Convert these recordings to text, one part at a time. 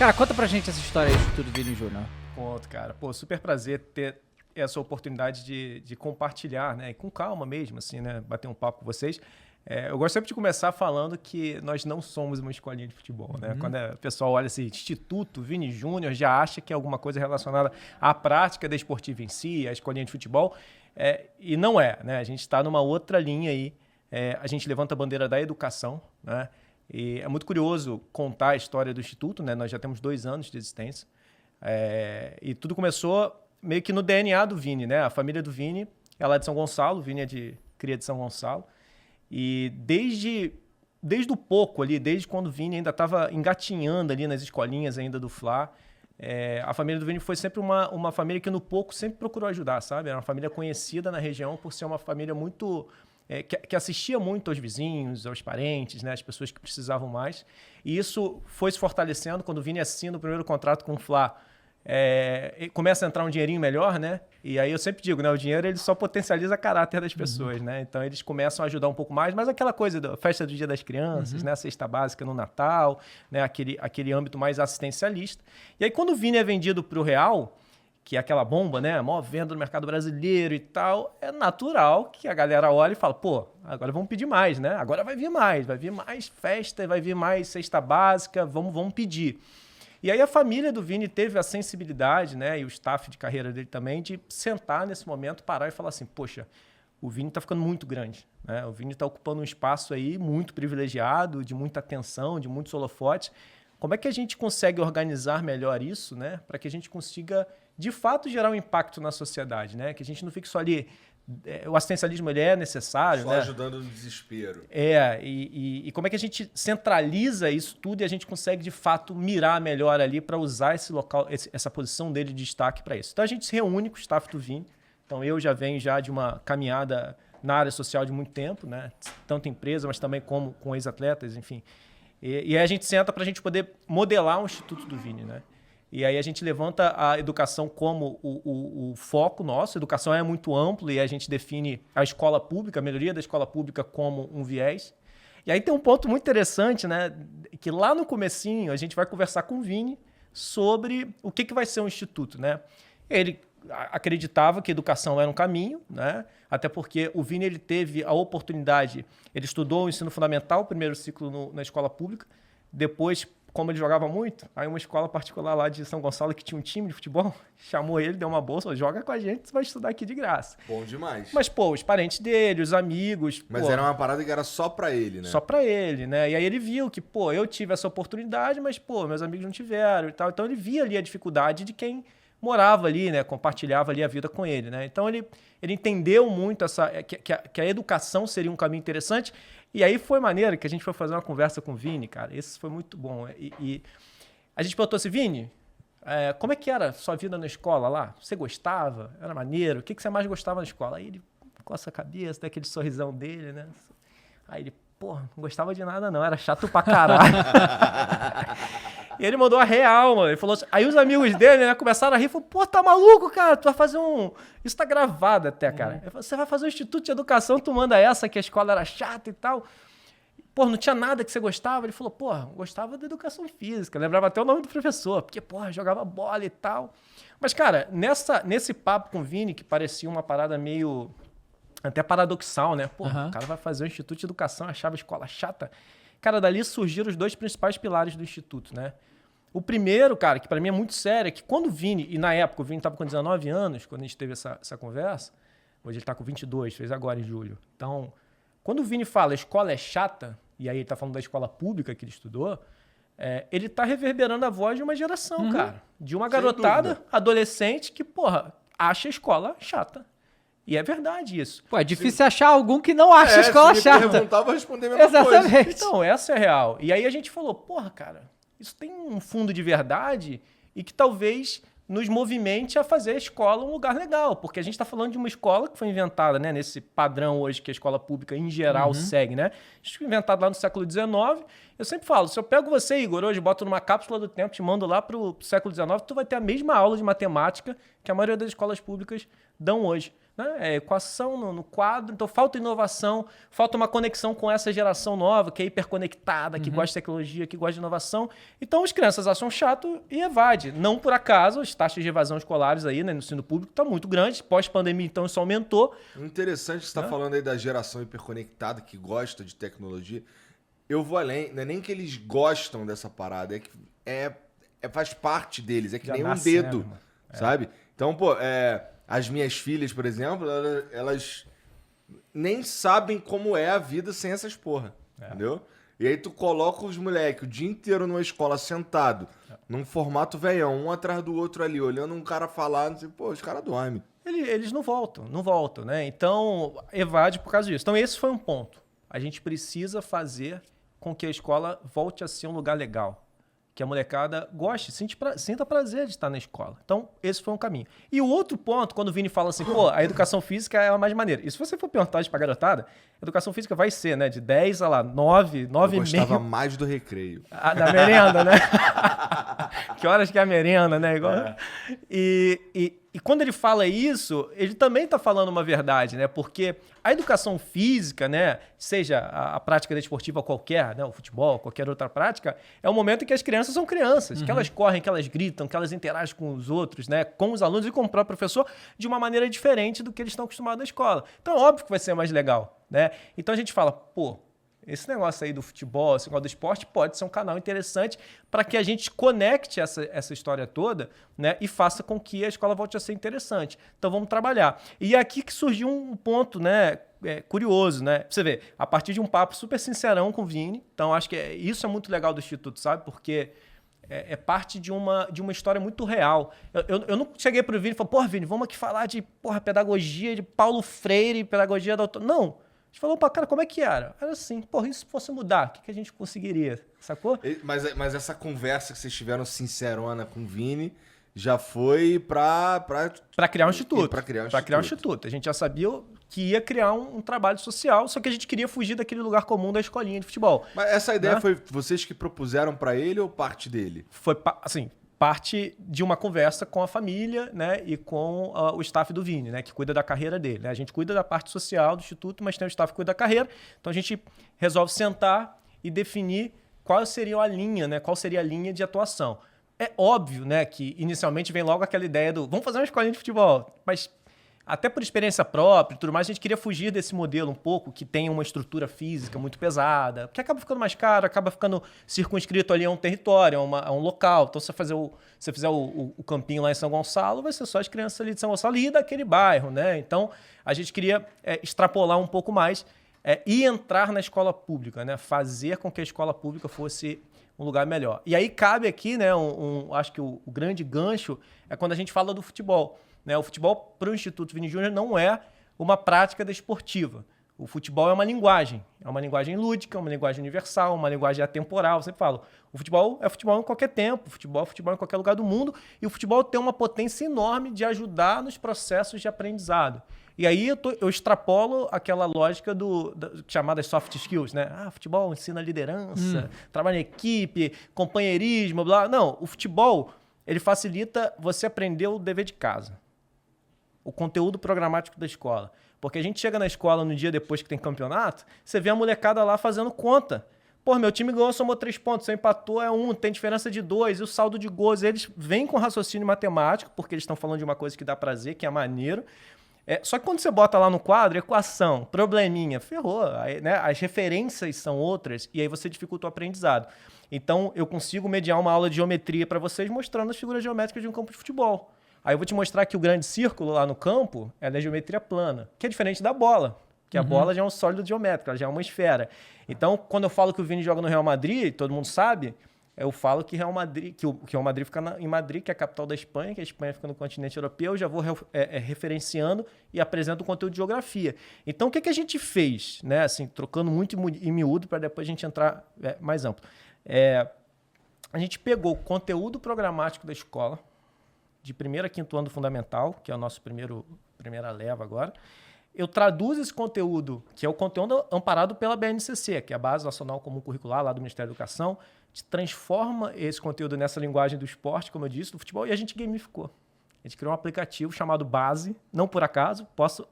Cara, conta pra gente essa história aí do Instituto Vini Júnior. Conto, cara. Pô, super prazer ter essa oportunidade de compartilhar, né? E com calma mesmo, assim, né? Bater um papo com vocês. Eu gosto sempre de começar falando que nós não somos uma escolinha de futebol, né? Quando o pessoal olha assim, Instituto Vini Júnior, já acha que é alguma coisa relacionada à prática desportiva em si, à escolinha de futebol. E não é, né? A gente está numa outra linha aí. A gente levanta a bandeira da educação, né? E é muito curioso contar a história do Instituto, né? Nós já temos 2 anos de existência. E tudo começou meio que no DNA do Vini, né? A família do Vini, ela é de São Gonçalo, o Vini é cria de São Gonçalo. E desde o pouco ali, desde quando o Vini ainda estava engatinhando ali nas escolinhas ainda do Fla, a família do Vini foi sempre uma família que no pouco sempre procurou ajudar, sabe? Era uma família conhecida na região por ser uma família muito... que assistia muito aos vizinhos, aos parentes, né? As pessoas que precisavam mais. E isso foi se fortalecendo quando o Vini assina o primeiro contrato com o Fla. Começa a entrar um dinheirinho melhor, né? E aí eu sempre digo, né? O dinheiro ele só potencializa o caráter das pessoas, né? Então eles começam a ajudar um pouco mais, mas aquela coisa da festa do Dia das Crianças, né? A cesta básica no Natal, né? Aquele âmbito mais assistencialista. E aí quando o Vini é vendido para o Real, que é aquela bomba, né? A maior venda no mercado brasileiro e tal, é natural que a galera olhe e fala, pô, agora vamos pedir mais, né? Agora vai vir mais festa, vai vir mais cesta básica, vamos pedir. E aí a família do Vini teve a sensibilidade, né? E o staff de carreira dele também, de sentar nesse momento, parar e falar assim, poxa, o Vini tá ficando muito grande, né? O Vini tá ocupando um espaço aí muito privilegiado, de muita atenção, de muitos holofotes. Como é que a gente consegue organizar melhor isso, né? Para que a gente consiga, de fato, gerar um impacto na sociedade, né? Que a gente não fique só ali... O assistencialismo ele é necessário, só né? Ajudando no desespero. E como é que a gente centraliza isso tudo e a gente consegue, de fato, mirar melhor ali para usar esse local, essa posição dele de destaque para isso. Então a gente se reúne com o staff do Vini. Então eu já venho de uma caminhada na área social de muito tempo, né? Tanto em empresa, mas também como com ex-atletas, enfim. E aí a gente senta para a gente poder modelar o Instituto do Vini, né? E aí a gente levanta a educação como o foco nosso. A educação é muito amplo e a gente define a escola pública, a melhoria da escola pública como um viés. E aí tem um ponto muito interessante, né? Que lá no comecinho a gente vai conversar com o Vini sobre o que vai ser um instituto, né? Ele acreditava que educação era um caminho, né? Até porque o Vini ele teve a oportunidade, ele estudou o ensino fundamental, o primeiro ciclo na escola pública, depois... Como ele jogava muito, aí uma escola particular lá de São Gonçalo que tinha um time de futebol, chamou ele, deu uma bolsa, joga com a gente, você vai estudar aqui de graça. Bom demais. Mas, pô, os parentes dele, os amigos... Mas era uma parada que era só pra ele, né? Só pra ele, né? E aí ele viu que, pô, eu tive essa oportunidade, mas, pô, meus amigos não tiveram e tal. Então ele via ali a dificuldade de quem morava ali, né? Compartilhava ali a vida com ele, né? Então ele entendeu muito que a educação seria um caminho interessante. E aí foi maneiro que a gente foi fazer uma conversa com o Vini, cara. Isso foi muito bom. E a gente perguntou assim, Vini, como é que era a sua vida na escola lá? Você gostava? Era maneiro? O que você mais gostava na escola? Aí ele coça a cabeça, dá aquele sorrisão dele, né? Aí ele, porra, não gostava de nada não, era chato pra caralho. E ele mandou a real, mano. Ele falou assim, aí os amigos dele, né, começaram a rir. Falaram, pô, tá maluco, cara? Tu vai fazer Isso tá gravado até, cara. Ele falou, você vai fazer um instituto de educação, tu manda essa, que a escola era chata e tal. Pô, não tinha nada que você gostava? Ele falou, pô, gostava da educação física. Lembrava até o nome do professor, porque, porra, jogava bola e tal. Mas, cara, nesse papo com o Vini, que parecia uma parada meio... até paradoxal, né? Pô, o cara vai fazer um instituto de educação, achava a escola chata. Cara, dali surgiram os 2 principais pilares do instituto, né? O primeiro, cara, que pra mim é muito sério, é que quando o Vini, e na época o Vini tava com 19 anos, quando a gente teve essa conversa, hoje ele tá com 22, fez agora em julho. Então, quando o Vini fala a escola é chata, e aí ele tá falando da escola pública que ele estudou, ele tá reverberando a voz de uma geração, cara. De uma garotada, adolescente, que, porra, acha a escola chata. E é verdade isso. Pô, é difícil achar algum que não acha a escola chata. Se me perguntar, eu vou responder a mesma Exatamente. coisa. Então, essa é real. E aí a gente falou, porra, cara, isso tem um fundo de verdade e que talvez nos movimente a fazer a escola um lugar legal. Porque a gente está falando de uma escola que foi inventada, né, nesse padrão hoje que a escola pública em geral segue, né? Isso foi inventado lá no século XIX. Eu sempre falo, se eu pego você, Igor, hoje, boto numa cápsula do tempo, te mando lá para o século XIX, tu vai ter a mesma aula de matemática que a maioria das escolas públicas dão hoje. né? É equação no quadro, então falta inovação, falta uma conexão com essa geração nova, que é hiperconectada, que gosta de tecnologia, que gosta de inovação. Então as crianças acham chato e evade. Não por acaso, as taxas de evasão escolares aí, né, no ensino público estão muito grandes. Pós-pandemia, então, isso aumentou. Interessante que você está falando aí da geração hiperconectada que gosta de tecnologia. Eu vou além, não é nem que eles gostam dessa parada, é que faz parte deles, é que Já nem um nasce, dedo, né, irmão? sabe? Então, pô, as minhas filhas, por exemplo, elas nem sabem como é a vida sem essas porra, entendeu? E aí tu coloca os moleques o dia inteiro numa escola sentado, num formato velhão, um atrás do outro ali, olhando um cara falar, não sei, pô, os caras dormem. Eles não voltam, né? Então, evade por causa disso. Então, esse foi um ponto. A gente precisa fazer com que a escola volte a ser um lugar legal. Que a molecada goste, sinta prazer de estar na escola. Então, esse foi um caminho. E o outro ponto, quando o Vini fala assim, pô, a educação física é a mais maneira. E se você for perguntar isso pra garotada, a educação física vai ser, né, de 10 a lá, 9 Eu e gostava meio. mais do recreio. Da merenda, né? Que horas que é a merenda, né? Igual... E quando ele fala isso, ele também está falando uma verdade, né? Porque a educação física, né, seja a prática desportiva qualquer, né, o futebol, qualquer outra prática, é o momento em que as crianças são crianças, que elas correm, que elas gritam, que elas interagem com os outros, né, com os alunos e com o próprio professor de uma maneira diferente do que eles estão acostumados na escola. Então, é óbvio que vai ser mais legal, né? Então a gente fala, pô, esse negócio aí do futebol, esse negócio do esporte pode ser um canal interessante para que a gente conecte essa história toda, né, e faça com que a escola volte a ser interessante. Então vamos trabalhar. E é aqui que surgiu um ponto, né, curioso, né? Você vê, a partir de um papo super sincerão com o Vini, então acho que isso é muito legal do Instituto, sabe? Porque é parte de uma história muito real. Eu não cheguei para o Vini e falei, porra, Vini, vamos aqui falar de pedagogia de Paulo Freire, pedagogia da... Não. A gente falou pra cara, como é que era? Era assim, porra, e se fosse mudar, o que a gente conseguiria? Sacou? Mas essa conversa que vocês tiveram sincerona com o Vini já foi pra criar um instituto. Pra criar um instituto. A gente já sabia que ia criar um trabalho social, só que a gente queria fugir daquele lugar comum da escolinha de futebol. Mas essa ideia, né? Foi vocês que propuseram pra ele ou parte dele? Foi, assim, parte de uma conversa com a família, né, e com o staff do Vini, né, que cuida da carreira dele. Né? A gente cuida da parte social do Instituto, mas tem o staff que cuida da carreira. Então a gente resolve sentar e definir qual seria a linha, né, qual seria a linha de atuação. É óbvio, né, que inicialmente vem logo aquela ideia do vamos fazer uma escolinha de futebol, mas até por experiência própria e tudo mais, a gente queria fugir desse modelo um pouco, que tem uma estrutura física muito pesada, que acaba ficando mais caro, acaba ficando circunscrito ali a um território, a um local. Então, se você fizer o campinho lá em São Gonçalo, vai ser só as crianças ali de São Gonçalo e daquele bairro, né? Então, a gente queria extrapolar um pouco mais e entrar na escola pública, né? Fazer com que a escola pública fosse um lugar melhor. E aí cabe aqui, né, acho que o grande gancho é quando a gente fala do futebol. Né? O futebol para o Instituto Vini Júnior não é uma prática desportiva. O futebol é uma linguagem lúdica, uma linguagem universal, uma linguagem atemporal. Eu sempre falo, o futebol é futebol em qualquer tempo, o futebol é futebol em qualquer lugar do mundo, e o futebol tem uma potência enorme de ajudar nos processos de aprendizado. E aí eu extrapolo aquela lógica chamadas soft skills, né? Futebol ensina liderança, trabalho em equipe, companheirismo, blá. Não, o futebol, ele facilita você aprender o dever de casa. O conteúdo programático da escola. Porque a gente chega na escola no dia depois que tem campeonato, você vê a molecada lá fazendo conta. Pô, meu time ganhou, somou 3 pontos, você empatou, é 1, tem diferença de 2, e o saldo de gols, eles vêm com raciocínio matemático, porque eles estão falando de uma coisa que dá prazer, que é maneiro. Só que quando você bota lá no quadro, equação, probleminha, ferrou. Aí, né? As referências são outras, e aí você dificulta o aprendizado. Então, eu consigo mediar uma aula de geometria para vocês mostrando as figuras geométricas de um campo de futebol. Aí eu vou te mostrar que o grande círculo lá no campo é da geometria plana, que é diferente da bola, que a bola já é um sólido geométrico, ela já é uma esfera. Então, quando eu falo que o Vini joga no Real Madrid, todo mundo sabe, eu falo que o Real Madrid fica em Madrid, que é a capital da Espanha, que a Espanha fica no continente europeu, eu já vou referenciando e apresento o conteúdo de geografia. Então, o que a gente fez? Né? Assim, trocando muito em miúdo para depois a gente entrar mais amplo. A gente pegou o conteúdo programático da escola, de 1º a 5º ano do fundamental, que é o nosso primeira leva agora. Eu traduzo esse conteúdo, que é o conteúdo amparado pela BNCC, que é a Base Nacional Comum Curricular, lá do Ministério da Educação, a gente transforma esse conteúdo nessa linguagem do esporte, como eu disse, do futebol, e a gente gamificou. A gente criou um aplicativo chamado Base, não por acaso.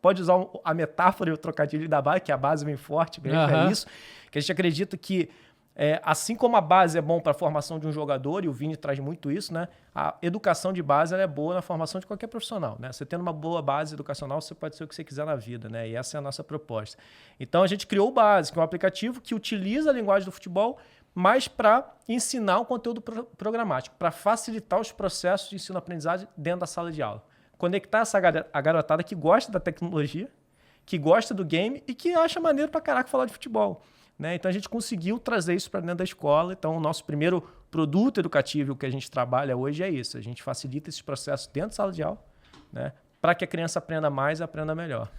Pode usar a metáfora e o trocadilho da base, que a base vem forte, é isso. Que a gente acredita que, assim como a base é bom para a formação de um jogador, e o Vini traz muito isso, né? A educação de base ela é boa na formação de qualquer profissional, né? Você tendo uma boa base educacional, você pode ser o que você quiser na vida, né? E essa é a nossa proposta. Então a gente criou o Base, que é um aplicativo que utiliza a linguagem do futebol, mas para ensinar o conteúdo programático, para facilitar os processos de ensino-aprendizagem dentro da sala de aula. Conectar a garotada que gosta da tecnologia, que gosta do game e que acha maneiro pra caraca falar de futebol. Né? Então a gente conseguiu trazer isso para dentro da escola. Então o nosso primeiro produto educativo que a gente trabalha hoje é isso. A gente facilita esses processos dentro da sala de aula, né? Para que a criança aprenda mais e aprenda melhor.